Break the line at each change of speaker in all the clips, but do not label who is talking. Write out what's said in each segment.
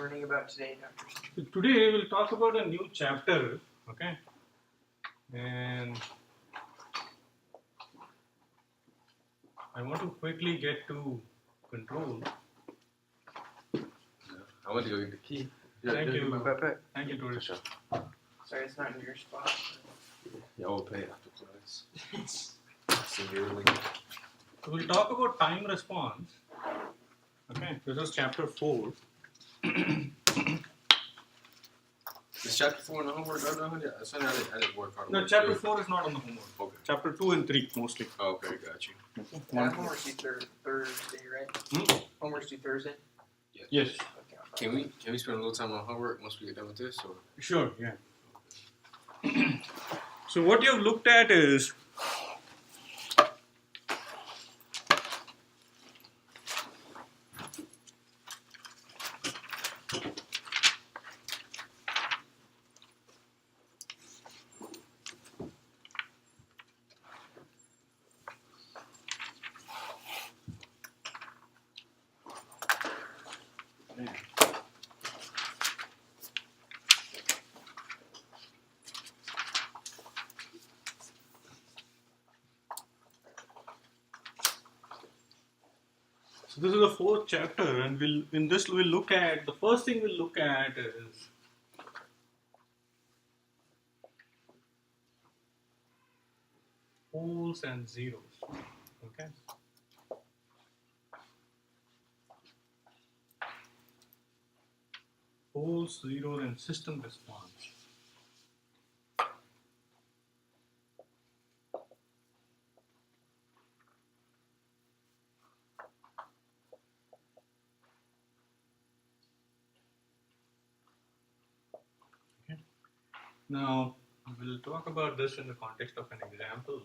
learning about today, Dr.
So today we'll talk about a new chapter, okay? And I want to quickly get to control.
I want to go get the key.
Thank you.
My backpack.
Thank you, Doris.
Sorry, it's not in your spot.
Yeah, I will pay after class. Severely.
So we'll talk about time response. Okay, this is chapter 4.
Is chapter 4 in the homework? I didn't work hard.
No, chapter 4 is not on the homework.
Okay.
Chapter 2 and 3 mostly.
Oh, okay, got you.
Yeah, homework's due Thursday, right? Homework's due Thursday?
Yes.
Okay,
Can we spend a little time on homework once we get done with this? Or?
Sure, yeah. So what you've looked at is so this is the 4th chapter, and we'll look at the first thing we'll look at is poles and zeros. Okay. Poles, zeros, and system response. Now, we'll talk about this in the context of an example.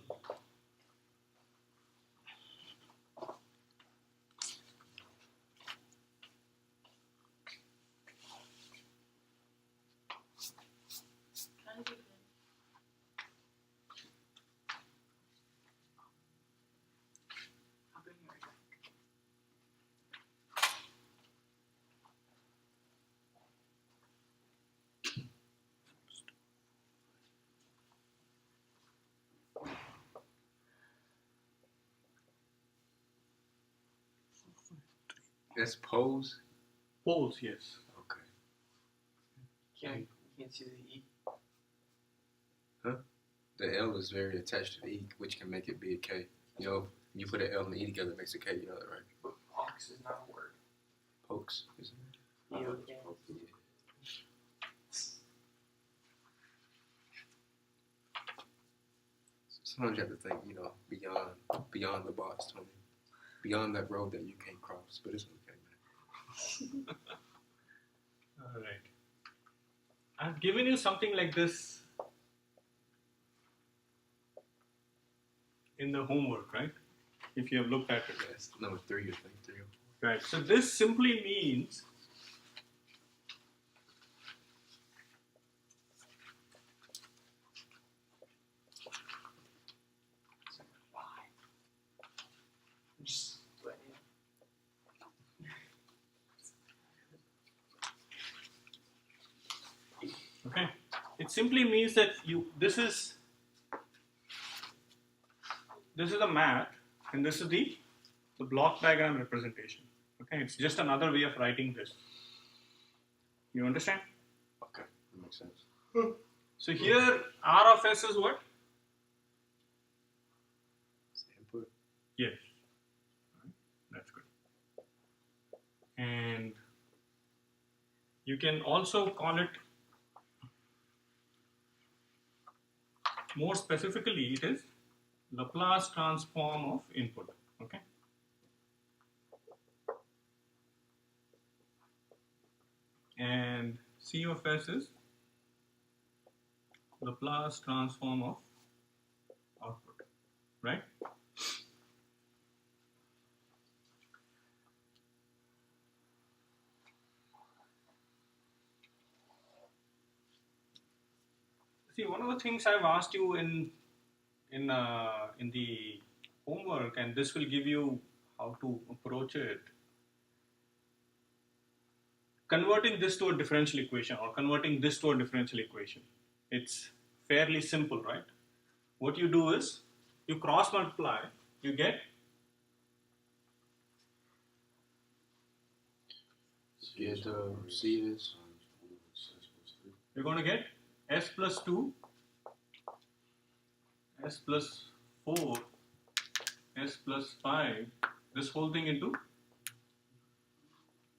That's pose?
Poles, yes.
Okay.
You can't see the E.
Huh? The L is very attached to the E, which can make it be a K. You know, you put an L and the E together, it makes a K, you know that, right?
But ox is not a word.
Pokes, isn't it?
E-O-K.
Sometimes you have to think, you know, beyond the boss, Tony. Beyond that road that you can't cross, but it's okay, man.
All right. I've given you something like this in the homework, right? If you have looked at it.
That's number 3, I think, 3 or 4.
Right. So this simply means
Just let you.
okay. It simply means that this is the math, and this is the block diagram representation. Okay, it's just another way of writing this. You understand?
Okay, that makes sense.
So here R of S is what?
It's the input.
Yes. That's good. And you can also call it, more specifically, it is Laplace transform of input. Okay. And C of S is Laplace transform of output, right? See, one of the things I've asked you in the homework, and this will give you how to approach it, converting this to a differential equation or converting this to a differential equation, it's fairly simple, right? What you do is you cross multiply, you get
C is
you're going to get s plus 2, s plus 4, s plus 5, this whole thing into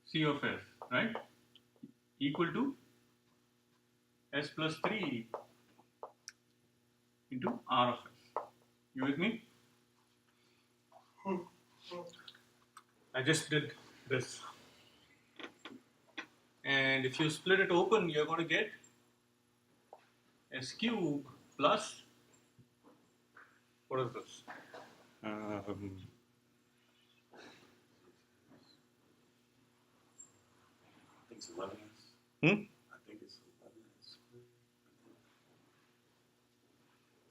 C of s, right? Equal to s plus 3 into R of s. You with me? I just did this. And if you split it open, you're going to get s cube plus, what is this?
I think it's 11. I think it's 11.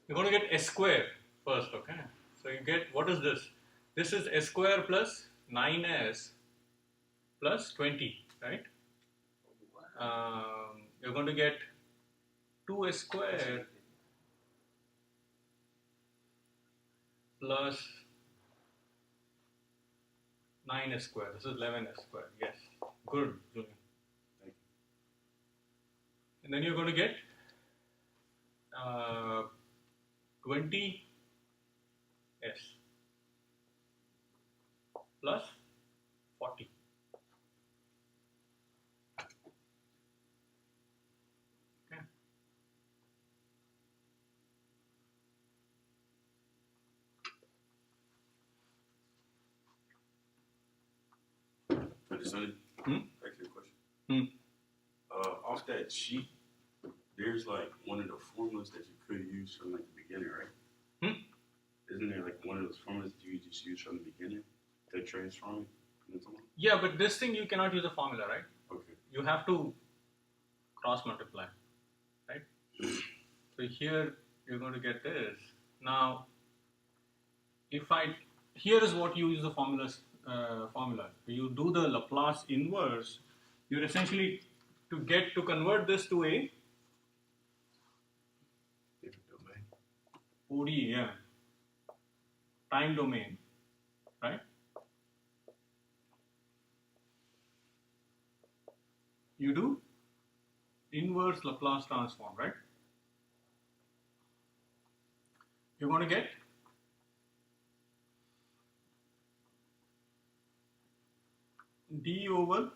You're going to get s square first, okay? So you get, what is this? This is s square plus 9s plus 20, right? You're going to get 2s square plus 9s square. This is 11s square. Yes. Good, Julian.
Thank you.
And then you're going to get 20s plus 40. Okay.
Understood?
Hmm?
Back to your question. Off that sheet, there's like one of the formulas that you could use from like the beginning, right? Isn't there like one of those formulas that you just use from the beginning to transform it into one?
Yeah, but this thing you cannot use a formula, right?
Okay.
You have to cross multiply, right? So here you're going to get this. Now, here is what you use the formula. You do the Laplace inverse. You're essentially to convert this to a
different domain.
ODE, yeah, time domain, right? You do inverse Laplace transform, right? You're going to get d over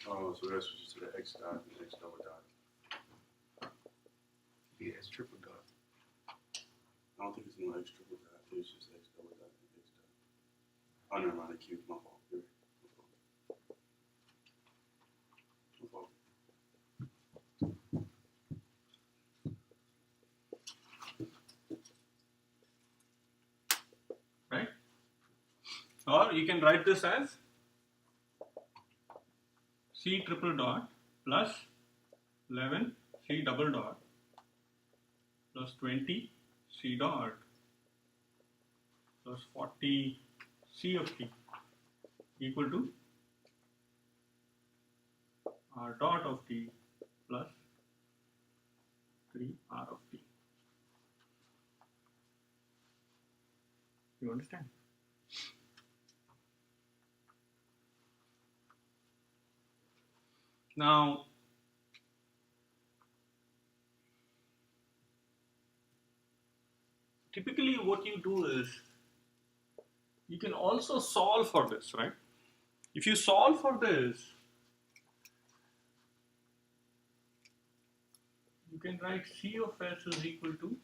Oh, so that's switches to the x dot and x double dot.
Yeah, it's triple dot.
I don't think it's no x triple dot. I think it's just x double dot and x dot. Oh, never mind. The cube. My fault. My fault.
right? Or you can write this as C triple dot plus 11 C double dot plus 20 C dot plus 40 C of t equal to R dot of t plus 3 R of t. You understand? Now, typically what you do is you can also solve for this, right? If you solve for this, you can write C of s is equal to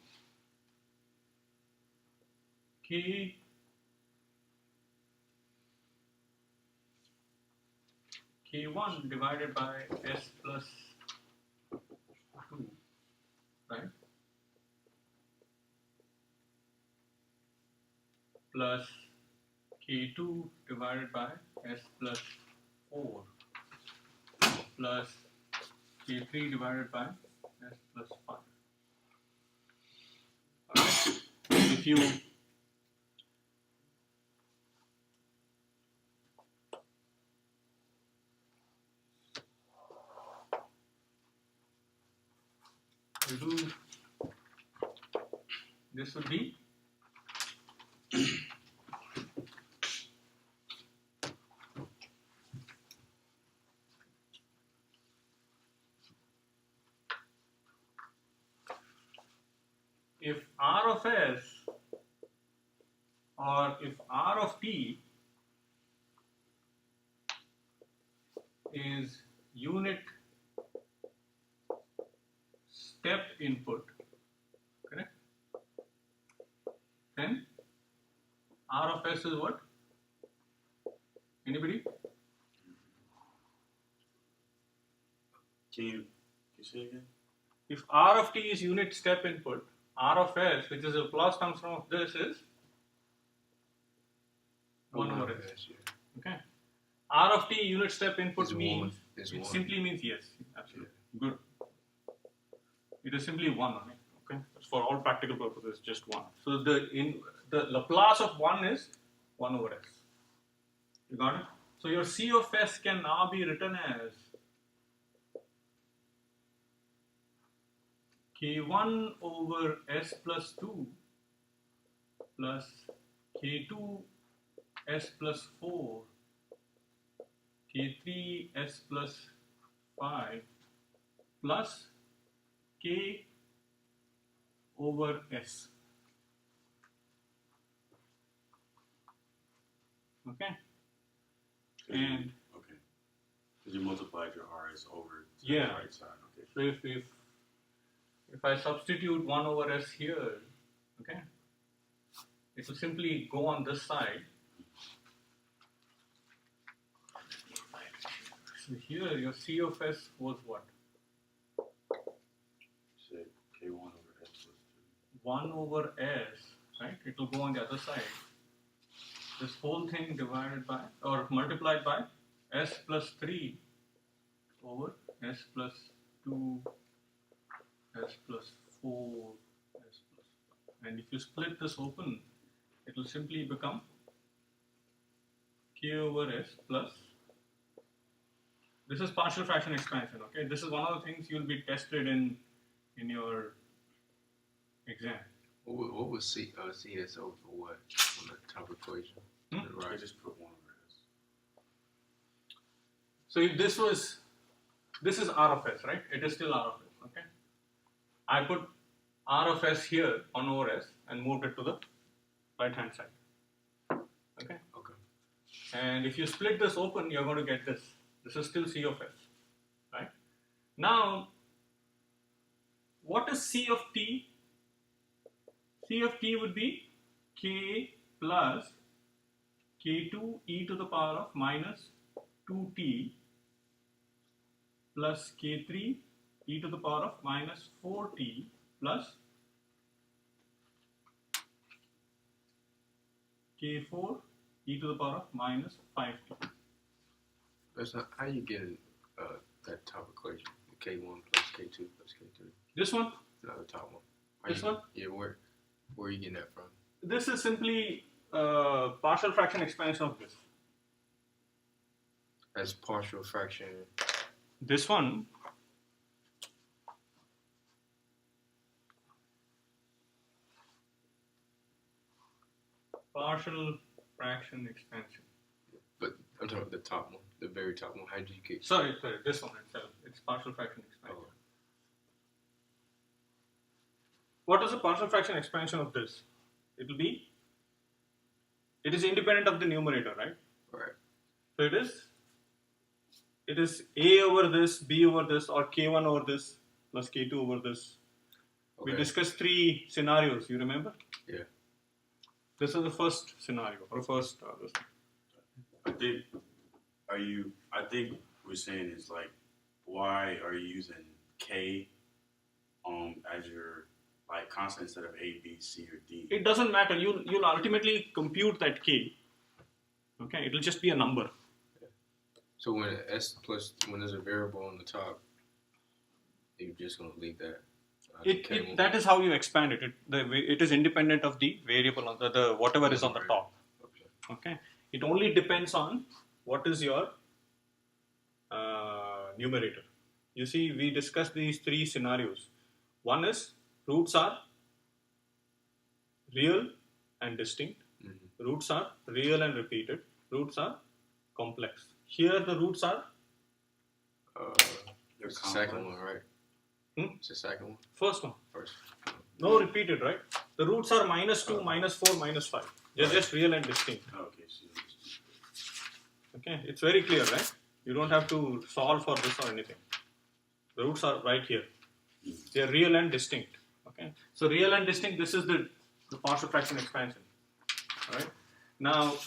K1 divided by s plus 2, right? Plus K2 divided by S plus 4 plus K3 divided by S plus 5. Alright. If you do, this would be if R of S or if R of T is unit step input, correct? Then R of S is what? Anybody?
Can you say it again?
If R of T is unit step input, R of S, which is a Laplace transform of this, is 1 over S. Okay. R of T unit step input means it simply means yes. Absolutely. Good. It is simply 1 only. Okay. For all practical purposes, just 1. So the Laplace of 1 is 1 over S. You got it? So your C of S can now be written as K1 over S plus 2 plus K2 S plus 4 K3 S plus 5 plus K over S. Okay? And
okay, because you multiplied your RS over to
yeah.
the right side. Okay.
So if I substitute 1 over S here, okay, it will simply go on this side. So here your C of S was what?
Say K1 over S plus 2.
1 over S, right? It will go on the other side. This whole thing divided by or multiplied by S plus 3 over S plus 2, S plus 4, S plus 5. And if you split this open, it will simply become K over S plus. This is partial fraction expansion, okay? This is one of the things you'll be tested in your exam.
What was CS over what on the top equation?
I just put 1 over S.
So if this is R of S, right? It is still R of S, okay? I put R of S here on over S and moved it to the right hand side. Okay?
Okay.
And if you split this open, you're going to get this. This is still C of S, right? Now, what is C of T? C of T would be K plus K2 e to the power of minus 2t plus K3 e to the power of minus 4t plus K4 e to the power of minus 5t.
That's not how you get that top equation. The K1 plus K2 plus K3.
This one?
No, the top one.
This one?
Yeah, where are you getting that from?
This is simply partial fraction expansion of this.
That's partial fraction.
This one partial fraction expansion.
But I'm talking about the top one, the very top one. How did you get?
Sorry, this one itself. It's partial fraction expansion.
Oh.
What is the partial fraction expansion of this? It is independent of the numerator, right?
Right.
So it is A over this, B over this, or K1 over this, plus K2 over this.
Okay.
We discussed 3 scenarios, you remember?
Yeah.
This is the first scenario, or first this.
I think we're saying is like, why are you using K as your like constant instead of A, B, C, or D?
It doesn't matter. You'll ultimately compute that K. Okay, it will just be a number.
So when there's a variable on the top, you're just gonna leave that.
That is how you expand it. It is independent of the variable on the whatever is on the top. Okay, it only depends on what is your numerator. You see, we discussed these three scenarios. One is roots are real and distinct. Roots are real and repeated. Roots are complex. Here the roots are
It's the second one, right? It's the second one.
First one.
First.
No repeated, right? The roots are -2, -4, -5. They're just real and distinct.
Okay, so
Okay, it's very clear, right? You don't have to solve for this or anything. The roots are right here. They're real and distinct. Okay, so real and distinct. This is the partial fraction expansion. All right. Now,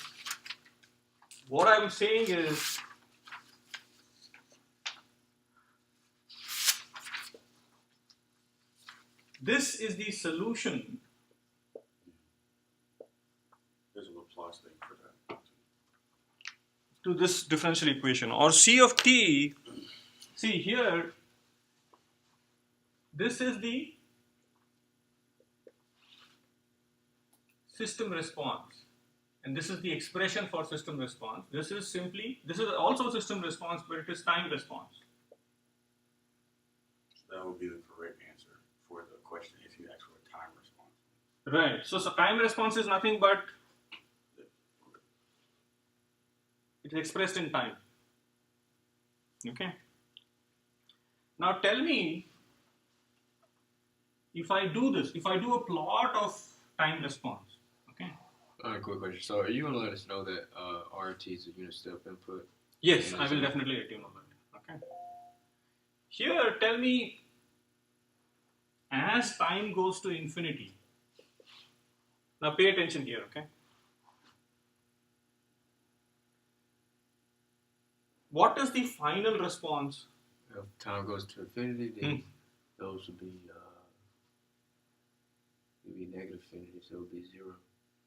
what I'm saying is, this is the solution.
there's a Laplace thing for that.
To this differential equation, or C of t. See here, this is the system response, and this is the expression for system response. This is also system response, but it is time response.
So that would be the correct answer for the question if you ask for a time response.
Right. So time response is nothing but it's expressed in time. Okay. Now tell me, if I do this, if I do a plot of time response, okay?
Quick question. So, are you gonna let us know that RT is a unit step input?
Yes, I will definitely let you know that. Okay. Here, tell me, as time goes to infinity. Now, pay attention here. Okay. What is the final response?
If time goes to infinity, then those would be negative infinity, so it would be 0.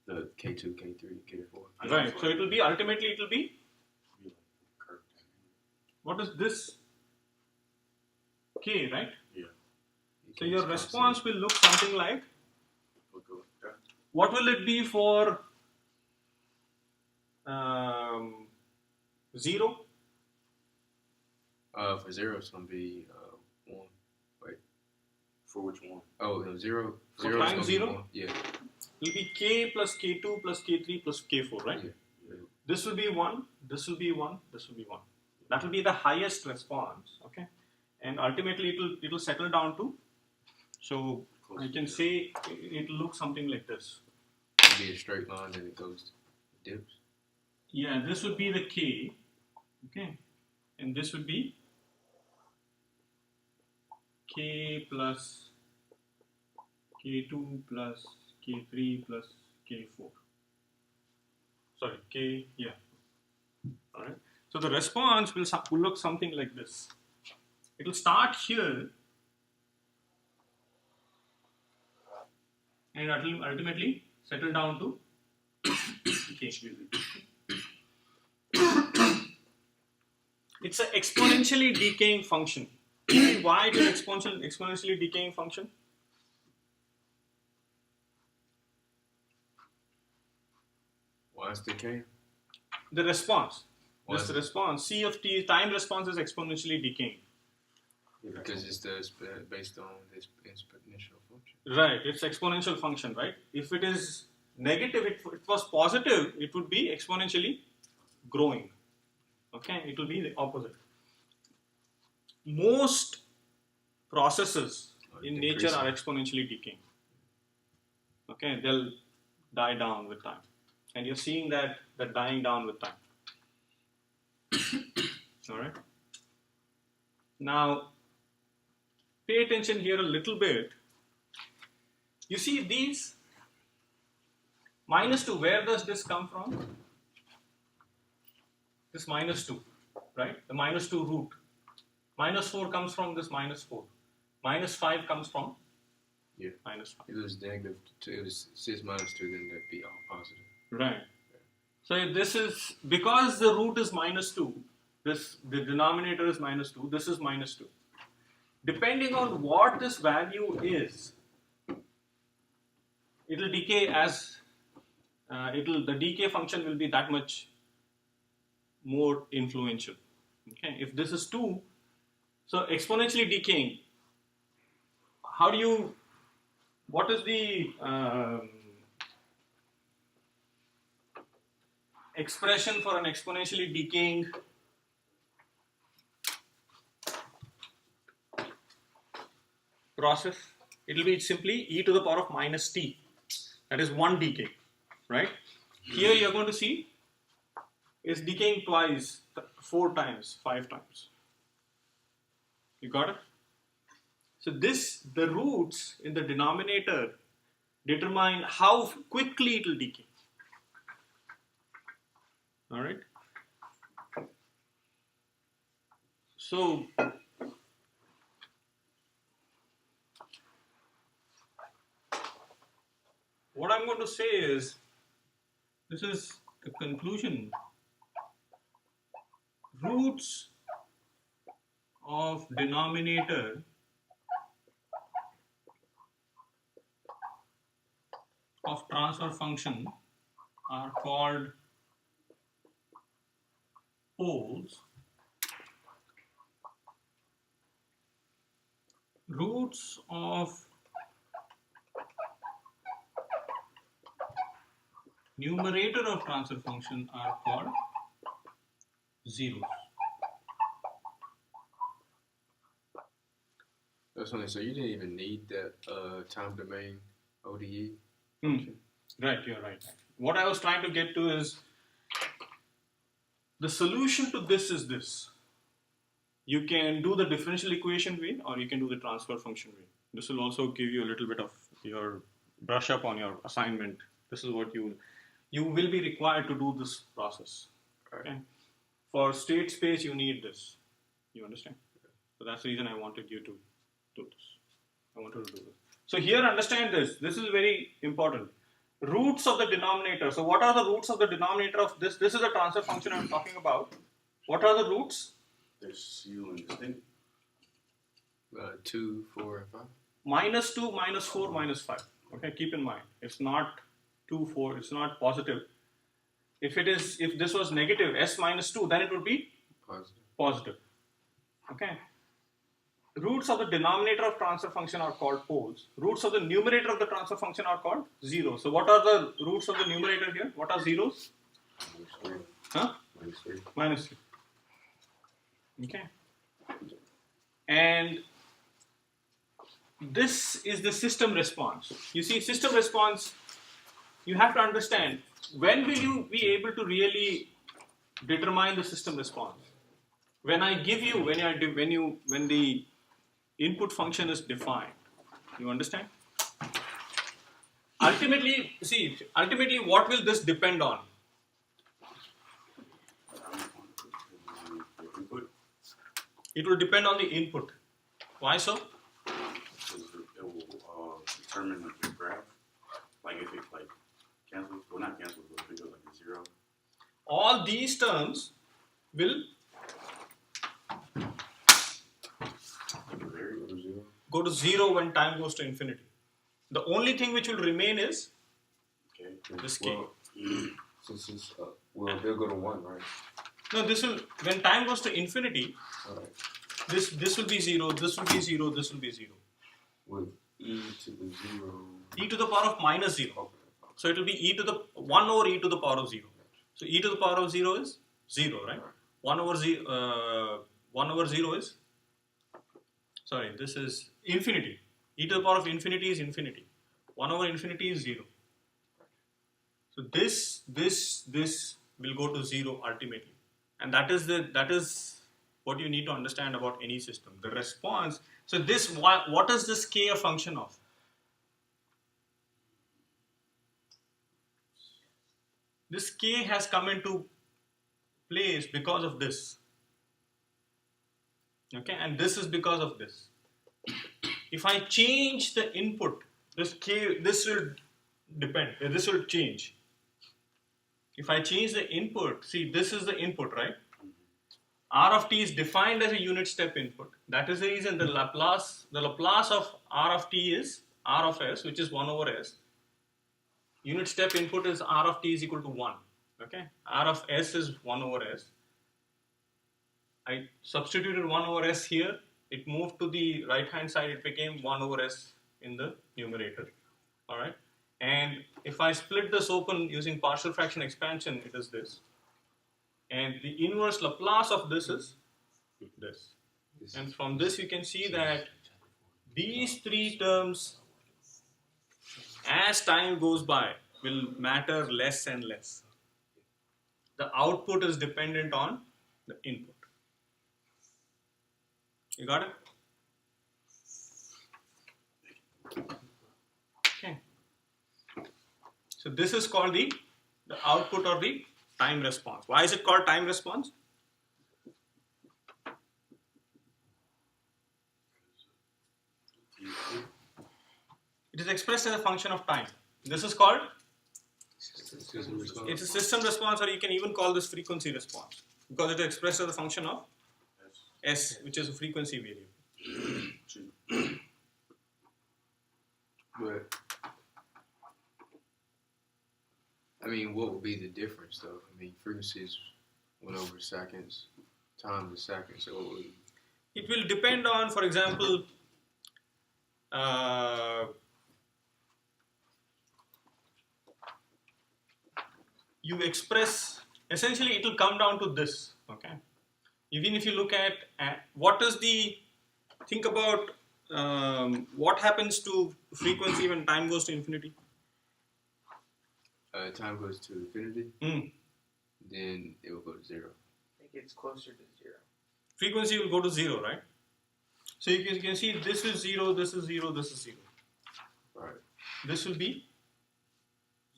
The K2, K3, K4.
Right. So it will be ultimately it will be.
Be like curved in.
What is this? K, right?
Yeah.
So your response will look something like.
We'll go with that.
What will it be for 0?
For 0, it's gonna be 1. Wait.
For which one?
Oh, no, 0.
For
0 is
time
gonna be
0?
1. Yeah.
It will be K plus K2 plus K3 plus K4, right?
Yeah.
This will be 1, this will be 1, this will be 1. That will be the highest response, okay? And ultimately it will settle down to, so I can say it will look something like this.
It'll be a straight line, then it dips.
Yeah, this would be the K, okay? And this would be K plus K2 plus K3 plus K4. Sorry, K, yeah. Alright. So the response will look something like this. It will start here and it will ultimately settle down to K. It's an exponentially decaying function. Why it is exponentially decaying function?
Why is decaying?
The response.
Why
This
is it?
response, C of t, time response is exponentially decaying.
Because it's based on this exponential function.
Right, it's exponential function, right? If it is negative, if it was positive, it would be exponentially growing. Okay, it will be the opposite. Most processes in nature are exponentially decaying. Okay, they'll die down with time. And you're seeing that they're dying down with time. Alright? Now, pay attention here a little bit. You see these -2, where does this come from? This -2, right? The -2 root. -4 comes from this -4. -5 comes from -5.
If it was negative 2, it was 6 minus 2, then that'd be all positive.
Right. So this is, because the root is -2, the denominator is -2, this is -2. Depending on what this value is, it will decay as, the decay function will be that much more influential. Okay, if this is 2, so exponentially decaying, what is the expression for an exponentially decaying process? It will be simply e to the power of -t. That is one decay, right? Here you are going to see is decaying twice, 4 times, 5 times. You got it? So the roots in the denominator determine how quickly it will decay. All right? So what I'm going to say is, this is the conclusion. Roots of denominator of transfer function are called poles. Roots of numerator of transfer function are called zeros.
That's funny. So you didn't even need that time domain ODE.
Right, you're right. What I was trying to get to is, the solution to this is this. You can do the differential equation way, or you can do the transfer function way. This will also give you a little bit of your brush up on your assignment. This is what you will be required to do this process. Okay? For state space, you need this. You understand? So that's the reason I wanted you to do this. I wanted to do this. So here, understand this. This is very important. Roots of the denominator. So what are the roots of the denominator of this? This is the transfer function I'm talking about. What are the roots?
There's seal and distinct.
2, 4, and 5.
-2, -4, -5. Okay, keep in mind. It's not 2, 4. It's not positive. If this was negative, s -2, then it would be positive. Okay. Roots of the denominator of transfer function are called poles. Roots of the numerator of the transfer function are called zeros. So what are the roots of the numerator here? What are zeros?
-3.
Huh?
-3.
-3. Okay. And this is the system response. You see, system response, you have to understand, when will you be able to really determine the system response? When I give you, when the input function is defined. You understand? Ultimately, what will this depend on?
Input.
It will depend on the input. Why so?
Because it will determine like the graph. Like if it like cancels, well not cancels, but if it goes like a 0.
All these terms will go to 0 when time goes to infinity. The only thing which will remain is this k.
Since it's, they'll go to 1, right?
No, this will, when time goes to infinity, this will be 0, this will be 0, this will be 0.
With e to the 0.
E to the power of -0. So it will be e to the 1 over e to the power of 0. So e to the power of 0 is 0, right? 1 over 0 is, sorry, this is infinity. E to the power of infinity is infinity. 1 over infinity is 0. So this will go to 0 ultimately. And that is what you need to understand about any system. The response, so what is this k a function of? This k has come into place because of this. Okay, and this is because of this. If I change the input, this will change. if I change the input, see this is the input, right? R of t is defined as a unit step input. That is the reason the Laplace of R of t is R of s, which is 1 over s. Unit step input is R of t is equal to 1. Okay, R of s is 1 over s. I substituted 1 over s here. It moved to the right hand side. It became 1 over s in the numerator. All right. And if I split this open using partial fraction expansion, it is this. And the inverse Laplace of this is this. And from this you can see that these three terms, as time goes by, will matter less and less. The output is dependent on the input. You got it? Okay. So this is called the output or the time response. Why is it called time response? It is expressed as a function of time. This is called, it's a system response, or you can even call this frequency response, because it is expressed as a function of S, which is a frequency variable.
But I mean, what would be the difference, though? I mean, frequency is 1 over seconds, time is seconds. So
it will depend on, for example, you express, essentially it will come down to this, okay? Even if you look at what is the, think about what happens to frequency when time goes to infinity?
Time goes to infinity, then it will go to 0.
It gets closer to 0.
Frequency will go to 0, right? So you can see this is 0, this is 0, this is 0.
Right.
This will be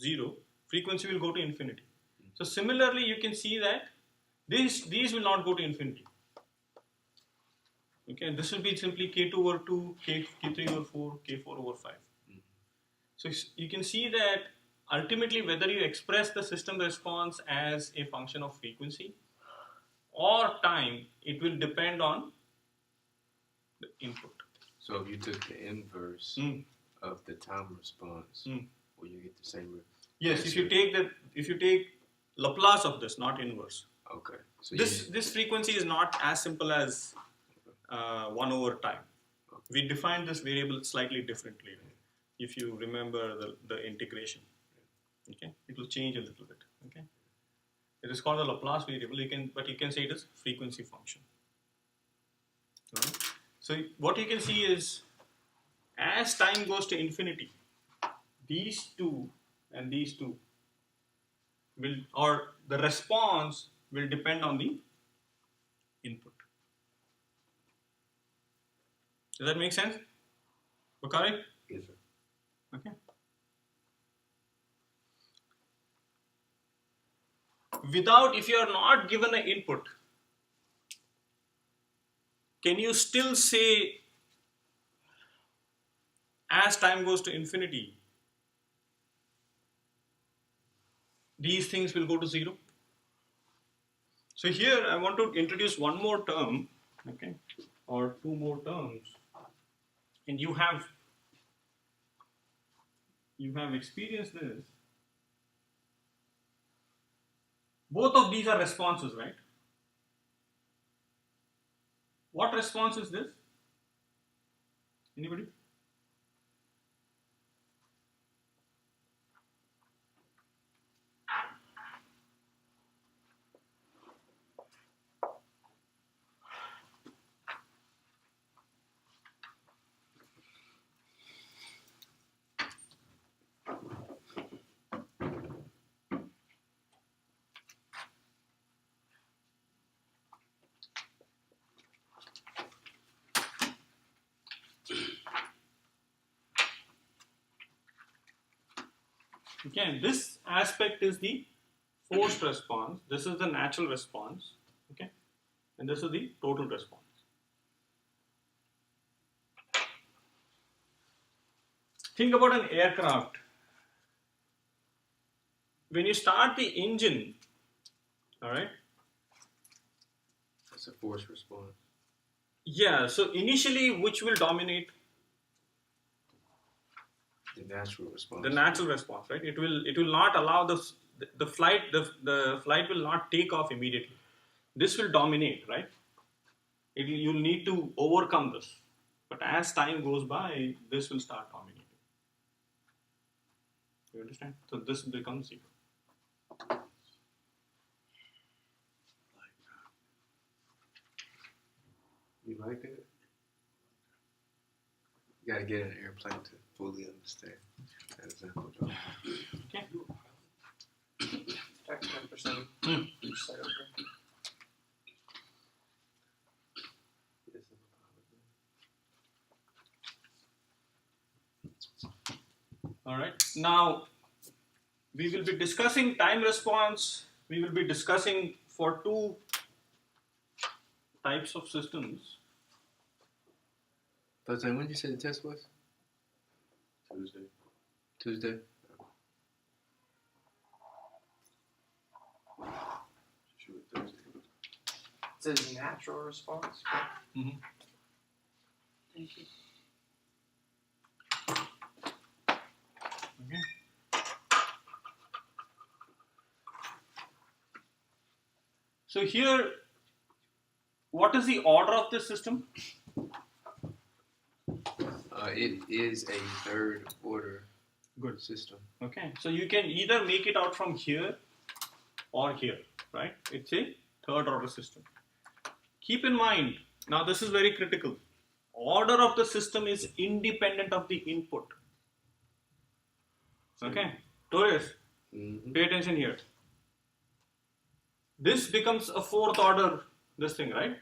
0. Frequency will go to infinity. So similarly, you can see that these will not go to infinity. Okay, this will be simply k2 over 2, k3 over 4, k4 over 5. So you can see that ultimately, whether you express the system response as a function of frequency or time, it will depend on the input.
So if you took the inverse of the time response, will you get the same?
Yes, if you take Laplace of this, not inverse.
Okay. So
this frequency is not as simple as 1 over time.
Okay.
We defined this variable slightly differently. If you remember the integration, okay, it will change a little bit. Okay, it is called a Laplace variable. But you can say it is frequency function. Right? So what you can see is, as time goes to infinity, these two and these two will, or the response will depend on the input. Does that make sense? Correct?
Yes, sir.
Okay. Without, if you are not given an input, can you still say, as time goes to infinity, these things will go to 0? So here I want to introduce one more term, okay, or two more terms, and you have experienced this. Both of these are responses, right? What response is this? Anybody? Again, this aspect is the forced response. This is the natural response. Okay, and this is the total response. Think about an aircraft when you start the engine, all right?
That's a forced response.
Yeah, so initially, which will dominate?
The natural response.
The natural response, right? It will not allow the flight will not take off immediately. This will dominate, right? You'll need to overcome this, but as time goes by, this will start dominating. You understand? So this becomes zero.
You like that? You gotta get in an airplane to fully understand that example.
Okay.
Tax 10% each side over.
All right. Now we will be discussing time response. We will be discussing for two types of systems.
But when did you say the test was?
Tuesday.
Tuesday?
Shoot, Thursday.
It says natural response.
Mm-hmm.
Thank you.
Okay. So here, what is the order of this system?
It is a third order
Good.
system.
Okay, so you can either make it out from here or here, right? It's a third order system. Keep in mind, now this is very critical. Order of the system is independent of the input. Okay, Torres, pay attention here. This becomes a fourth order, this thing, right?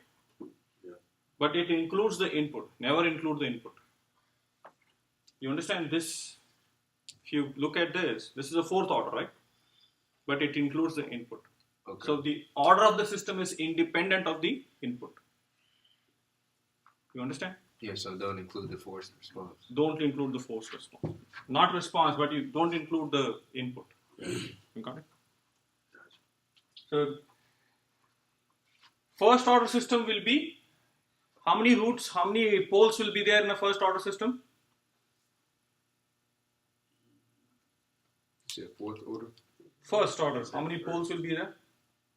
Yeah.
But it includes the input, never include the input. You understand this? If you look at this is a fourth order, right? But it includes the input.
Okay.
So the order of the system is independent of the input. You understand?
Yeah, so don't include the forced response.
Don't include the forced response. Not response, but you don't include the input. You got it? So first order system will be, how many roots, how many poles will be there in a first order system?
You said fourth order?
First order, how many poles will be there?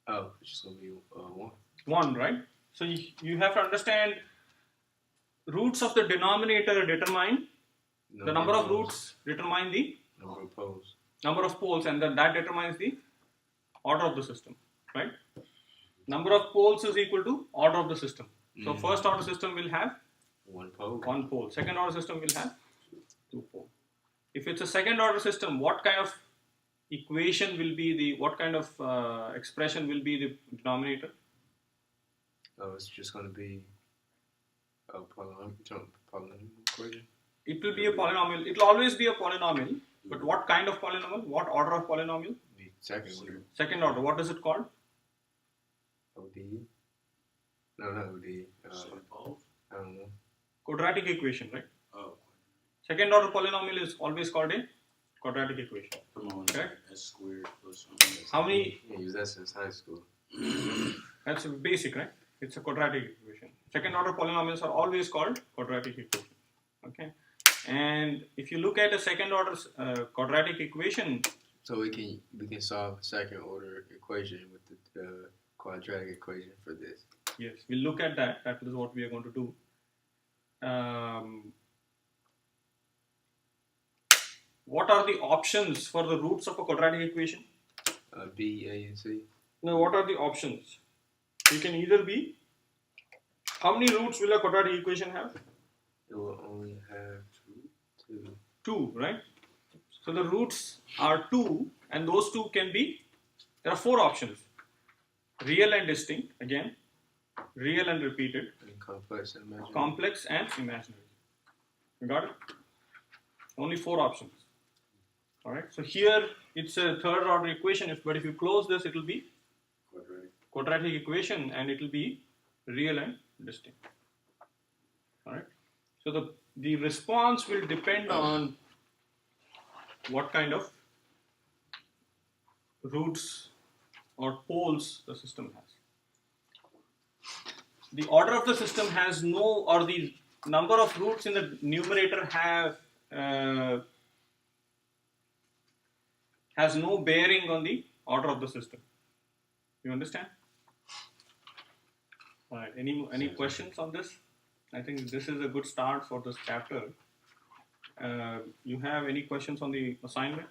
Oh, it's just gonna be one.
One, right? So you have to understand, roots of the denominator determine, the number of roots determine the
number of poles.
Number of poles, and that determines the order of the system, right? Number of poles is equal to order of the system. So first order system will have
one pole.
One pole. Second order system will have two poles. If it's a second order system, what kind of equation will be what kind of expression will be the denominator?
Oh, it's just gonna be a polynomial equation.
It will be a polynomial. It will always be a polynomial. But what kind of polynomial? What order of polynomial?
The second order.
Second order. What is it called?
ODE? No, not ODE.
Involved?
I don't know.
Quadratic equation, right?
Oh.
Second order polynomial is always called a quadratic equation.
Come on.
Correct.
S squared plus
How many?
You use that since high school.
That's basic, right? It's a quadratic equation. Second order polynomials are always called quadratic equations. Okay. And if you look at a second order quadratic equation,
so we can solve a second order equation with the quadratic equation for this.
yes, we'll look at that. That is what we are going to do. What are the options for the roots of a quadratic equation?
B, A, and C.
Now, what are the options? You can either be, how many roots will a quadratic equation have?
It will only have two.
Two, right? So the roots are two, and those two can be, there are four options. Real and distinct, again, real and repeated,
And complex and imaginary.
complex and imaginary. You got it? Only four options. Alright, so here it's a third order equation, but if you close this, it will be quadratic equation, and it will be real and distinct. Alright, so the response will depend on what kind of roots or poles the system has. The order of the system has no, or the number of roots in the numerator has no bearing on the order of the system. You understand? All right. Any questions on this? I think this is a good start for this chapter. You have any questions on the assignment?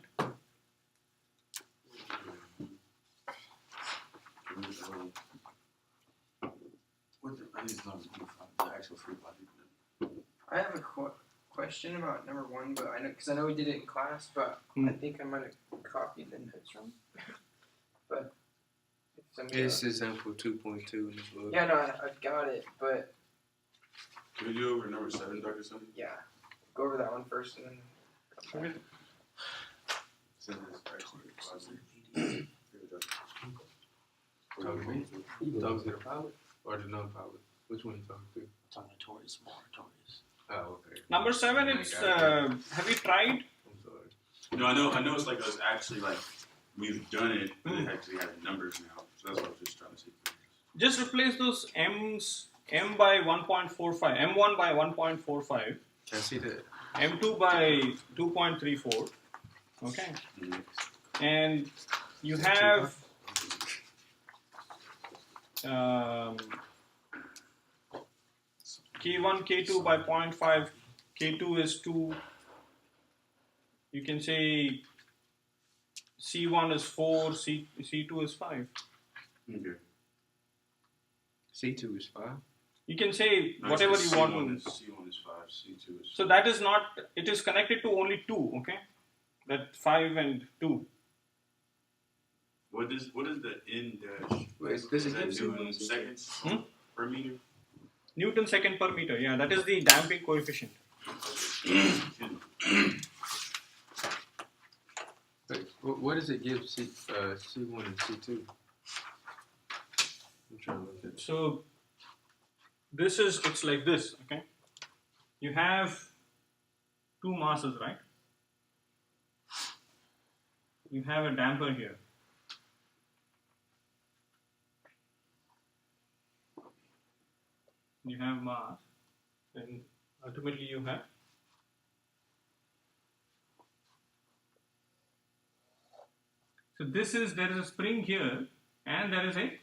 The actual free body.
I have a question about number 1, but I know we did it in class, but I think I might have copied the notes wrong. But if somebody
It's example 2.2 in this book.
yeah, no, I've got it, but
Can we do over number 7, Dr. Sunny?
yeah, go over that one first and then.
Send this actually.
Talking to the pilot or the non-pilot? Which one you talking to?
Notorious, more notorious.
Oh, okay.
Number 7, it's have you tried?
I'm sorry.
No, I know it's like us actually like we've done it, but it actually has numbers now. So that's what I was just trying to see.
Just replace those m's, m by 1.45, m1 by 1.45,
Can I see that?
m2 by 2.34. Okay, and you have K1, K2 by 0.5, K2 is 2, you can say C1 is 4, C2 is 5.
Okay.
C2 is 5.
You can say
No,
whatever
it's
you want.
C1 is 5, C2 is.
So that is not, it is connected to only 2, okay? That 5 and 2.
What is the N dash?
Wait, does
Is
it
that
give
Newton
C1?
seconds per meter?
Newton second per meter, yeah, that is the damping coefficient.
Wait, what does it give C1 and C2? I'm trying to look at it.
So it's like this, okay? You have 2 masses, right? You have a damper here. You have mass, and ultimately you have there is a spring here, and there is a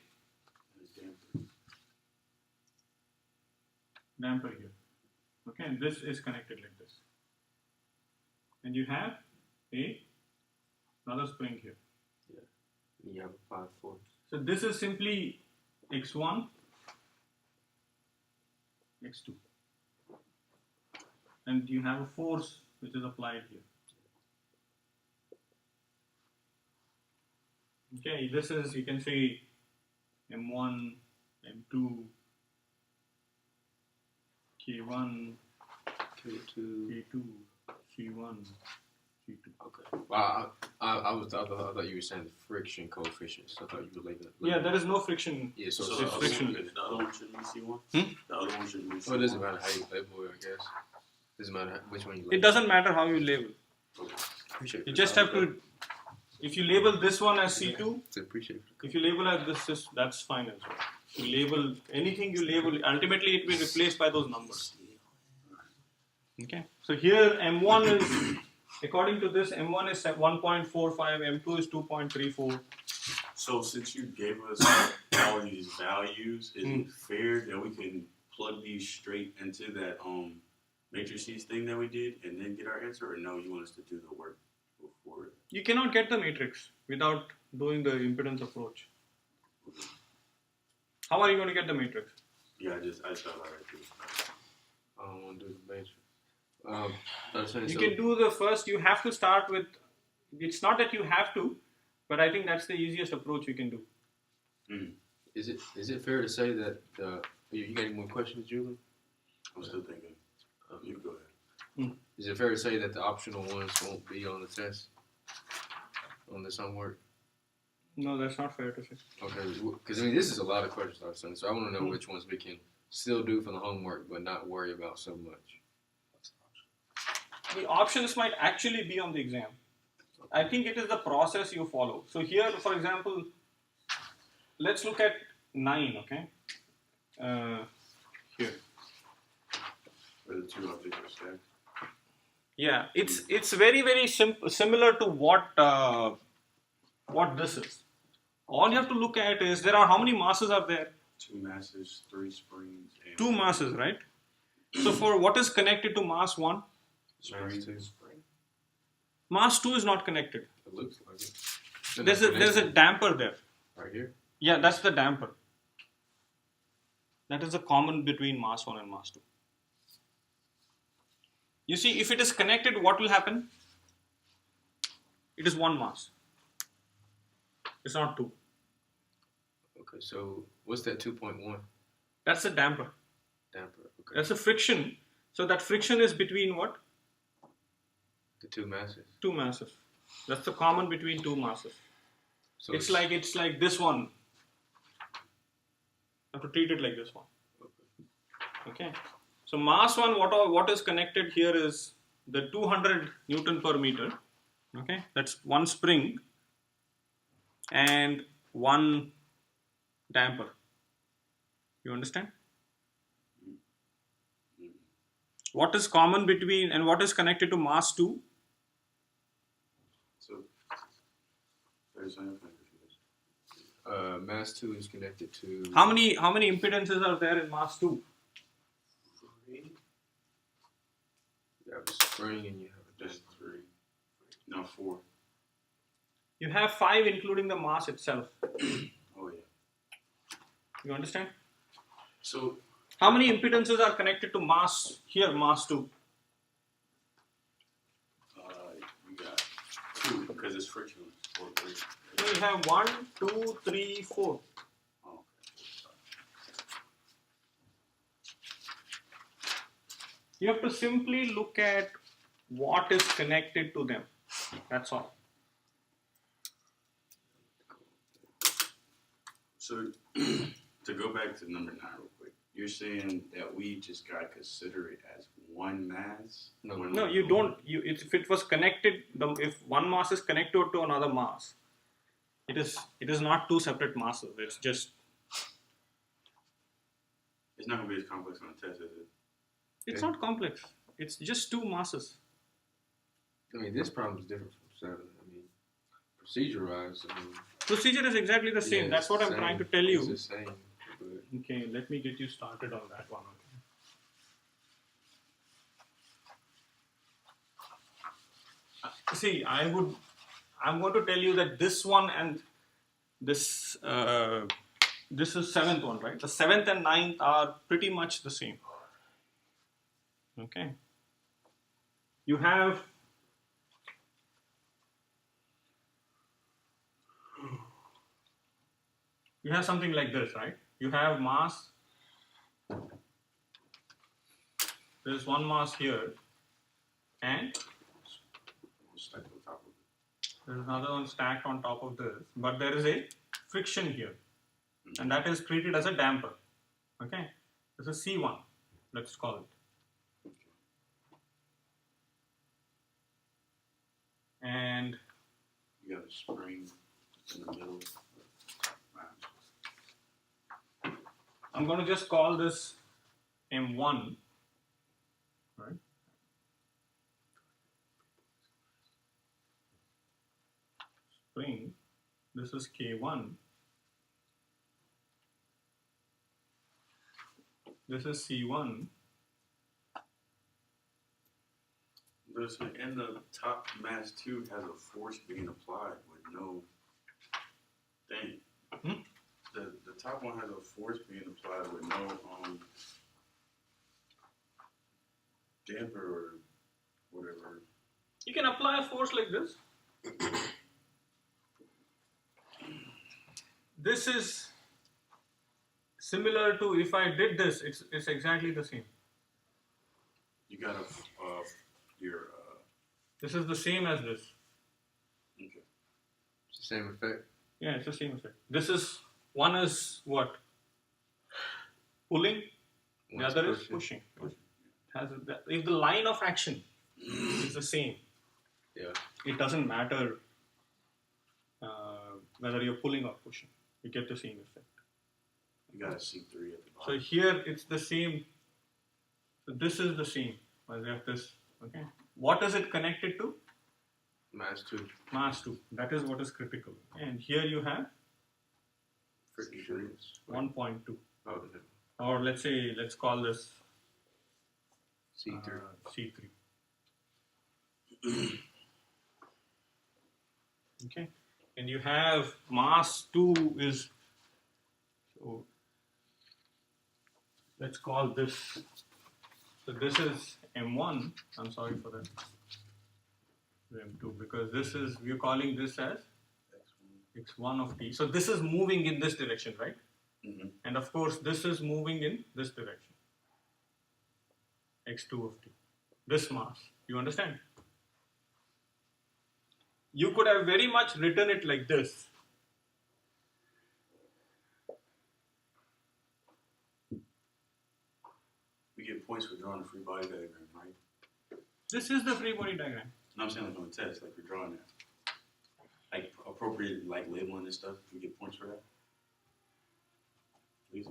damper here. Okay, and this is connected like this. And you have another spring here.
You have a 5-4.
So this is simply x1, x2. And you have a force which is applied here. Okay, this is, you can say M1, M2, K1,
K2.
K2, C1, C2.
Okay. Well, I thought you were saying the friction coefficients. I thought you were labeling.
Yeah, there is no friction.
Yeah, so
it's frictionless.
The other one shouldn't be C1? The other one shouldn't be C1?
Well, it doesn't matter how you label it, I guess. It doesn't matter which one you label.
It doesn't matter how you label.
Appreciate
You just have to, if you label this one as C2,
appreciate it.
if you label as this, that's fine as well. You label anything you label, ultimately it will be replaced by those numbers. Okay. So here M1 is, according to this, M1 is 1.45, M2 is 2.34.
So since you gave us all these values, is it fair that we can plug these straight into that matrices thing that we did and then get our answer, or no, you want us to do the work before it?
You cannot get the matrix without doing the impedance approach. How are you going to get the matrix?
Yeah, I thought about it too.
I don't want to do the matrix.
You can do the first, you have to start with, it's not that you have to, but I think that's the easiest approach you can do.
Is it fair to say that, you got any more questions, Julie?
I'm still thinking. You go ahead.
Is it fair to say that the optional ones won't be on the test? On this homework?
No, that's not fair to say.
Okay, because I mean, this is a lot of questions, I was saying, so I want to know which ones we can still do for the homework, but not worry about so much.
The options might actually be on the exam. I think it is the process you follow. So here, for example, let's look at 9, okay? Here.
Where the two objects are stacked.
Yeah, it's very similar to what this is. All you have to look at is how many masses are there?
2 masses, 3 springs, and
2 masses, right? So for what is connected to mass 1?
Mass 2.
Mass 2 is not connected.
It looks like it. They're
There's
not
a
connected.
damper there.
Right here.
Yeah, that's the damper. That is the common between mass 1 and mass 2. You see, if it is connected, what will happen? It is 1 mass. It's not 2.
Okay, so what's that 2.1?
That's the damper.
Damper. Okay.
That's the friction. So that friction is between what?
The 2 masses.
2 masses. That's the common between 2 masses.
So
It's like this one. I have to treat it like this one. Okay. So mass 1, what is connected here is the 200 Newton per meter. Okay. That's 1 spring and 1 damper. You understand? What is common between and what is connected to mass 2?
so there's something confused.
mass 2 is connected to.
How many impedances are there in mass 2?
You have a spring and you have a
That's
damper.
3. No, 4.
You have 5 including the mass itself.
Oh yeah.
You understand?
So
How many impedances are connected to mass here, mass 2?
you got 2 because it's frictional. Or 3.
So you have 1, 2, 3, 4.
Oh, okay.
You have to simply look at what is connected to them. That's all.
So to go back to number 9 real quick, you're saying that we just gotta consider it as one mass?
No, you don't. If it was connected, if one mass is connected to another mass, it is not 2 separate masses. It's just.
It's not gonna be as complex on a test, is it?
It's not complex. It's just 2 masses.
I mean, this problem is different from 7. I mean, procedure-wise, I mean.
Procedure is exactly the same.
yeah,
That's what I'm
same.
trying to tell
It's
you.
the same. But
Okay, let me get you started on that one. Okay. See, I'm going to tell you that this one and this this is 7th one, right? The 7th and 9th are pretty much the same. Okay. You have something like this, right? You have mass. There's one mass here, and
Stacked on top of it.
there's another one stacked on top of this. But there is a friction here, and that is treated as a damper. Okay, this is C1. Let's call it. And
You got a spring in the middle.
I'm going to just call this M1, right? Spring. This is K1. This is C1.
Listen, in the top mass 2 has a force being applied with no thing. The top one has a force being applied with no damper or whatever.
You can apply a force like this. This is similar to if I did this, it's exactly the same.
You got your
This is the same as this.
okay.
it's the same effect.
Yeah, it's the same effect. This is, one is what? Pulling, the
One's
other is pushing. If the line of action is the same, it doesn't matter whether you're pulling or pushing. You get the same effect.
You got a C3 at the
So
bottom.
here it's the same. So this is the same. As you have this. Okay. What is it connected to?
Mass 2.
Mass 2. That is what is critical. And here you have
Friction.
1.2.
Oh,
Or let's call this
C3.
C3. Okay. And you have mass 2 is, so let's call this, so this is M1, I'm sorry for that, M2, because this is, we're calling this as X1 of t. So this is moving in this direction, right?
Mm-hmm.
And of course this is moving in this direction, X2 of t, this mass, you understand? You could have very much written it like this.
We get points for drawing a free body diagram, right?
This is the free body diagram.
No, I'm saying like on the test, like we're drawing that. Like appropriate like labeling and stuff, we get points for that. Please.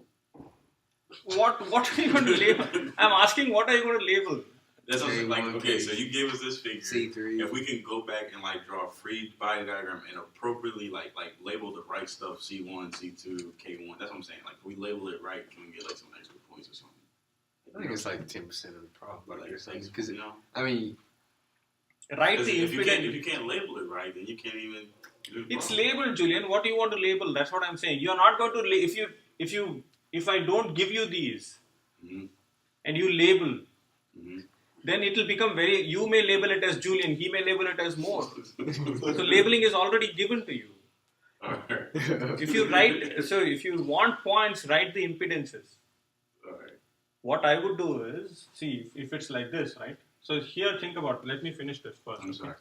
What are you going to label? I'm asking, what are you going to label?
That's what I'm saying, like, okay, so you gave us this figure.
C3.
If we can go back and like draw a free body diagram and appropriately like label the right stuff, C1, C2, K1, that's what I'm saying. Like if we label it right, can we get like some extra points or something?
I think it's like 10% of the problem.
But like,
Because,
you know?
I mean,
Write
'Cause
the
if you
impedance.
can't label it right, then you can't even do it
It's
wrong.
labeled, Julian. What do you want to label? That's what I'm saying. You're not going to if I don't give you these
Mhm.
and you label,
Mhm.
then it will become you may label it as Julian, he may label it as more. So labeling is already given to you.
Alright.
If you want points, write the impedances.
Alright.
What I would do is, see, if it's like this, right? So here, think about, let me finish this first.
I'm sorry.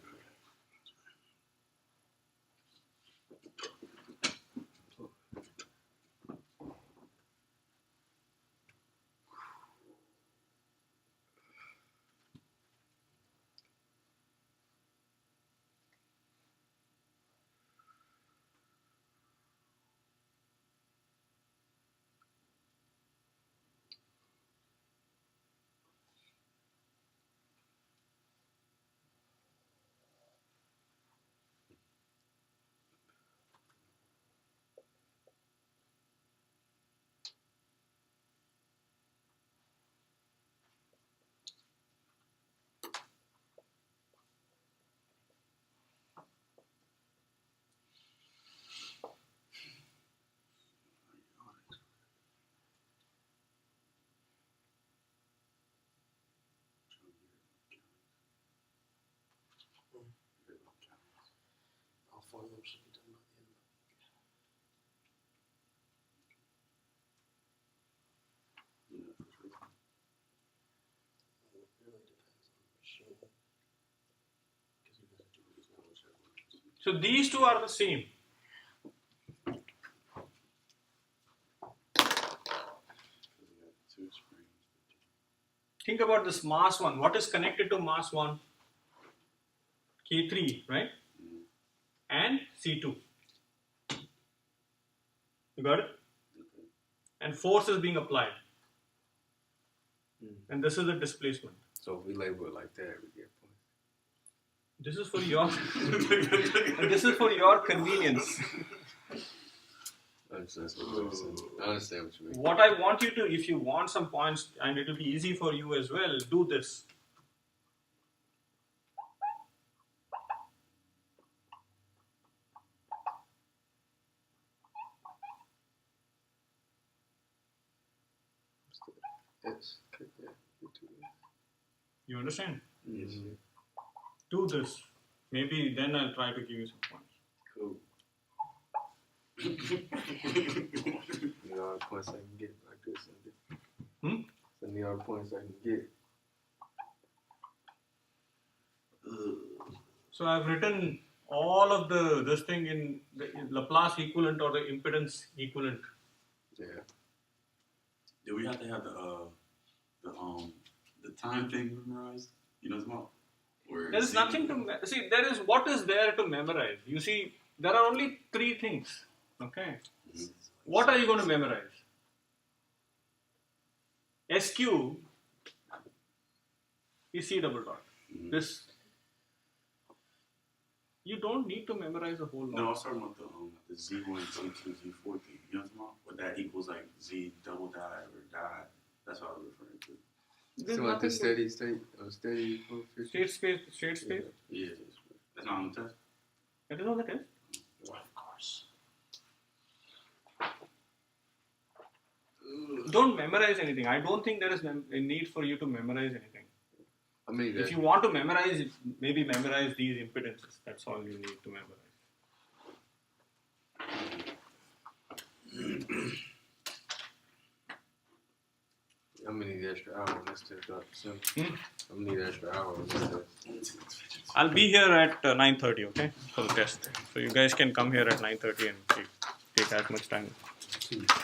All four of them should be done by the end of the week. It really depends on the machine. Because you gotta do these numbers every
So these two are the same. Think about this mass 1. What is connected to mass 1? K3, right? And C2. You got it? And force is being applied. And this is the displacement.
so if we label it like that, we get points.
This is for your and this is for your convenience.
I understand what you mean.
What I want you to, if you want some points, and it will be easy for you as well, do this.
Yes.
You understand?
Yes.
Do this. Maybe then I'll try to give you some points.
Cool.
You know all the points I can get like this. Send me all the points I can get.
So I've written all of this thing in the Laplace equivalent or the impedance equivalent.
Yeah.
Do we have to have the time thing memorized? You know what I'm talking about? Or
There is
Z?
nothing to see. There is what is there to memorize. You see, there are only three things. Okay. What are you going to memorize? SQ is C double dot. This you don't need to memorize a whole lot.
No, I was talking about the Z1, Z2, Z4 thing. You know what I'm talking about? What that equals like Z double dot or dot. That's what I was referring to.
There's
So like the
nothing
steady state, steady coefficient.
state space.
Yeah, that's not on the test.
That is all that is.
Of course.
Don't memorize anything. I don't think there is a need for you to memorize anything.
I mean,
If you want to memorize, maybe memorize these impedances. That's all you need to memorize.
I'm gonna need an extra hour on this test, Dr. Sim. I'm gonna need an extra hour on this test.
I'll be here at 9:30. Okay, for the test. So you guys can come here at 9:30 and take as much time.